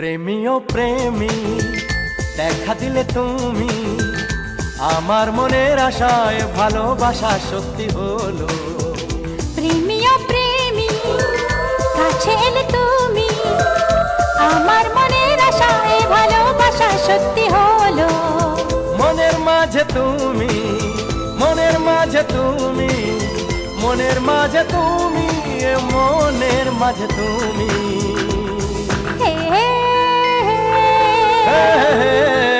প্রেমী ও প্রেমী দেখা দিলে তুমি আমার মনের আশায়, ভালোবাসা সত্যি হলো। প্রেমী ও প্রেমী কাছে এলে তুমি আমার মনের আশায়, ভালোবাসা সত্যি হলো। মনের মাঝে তুমি, মনের মাঝে তুমি, মনের মাঝে তুমি, মনের মাঝে তুমি। হে হে হে। হে হে হে।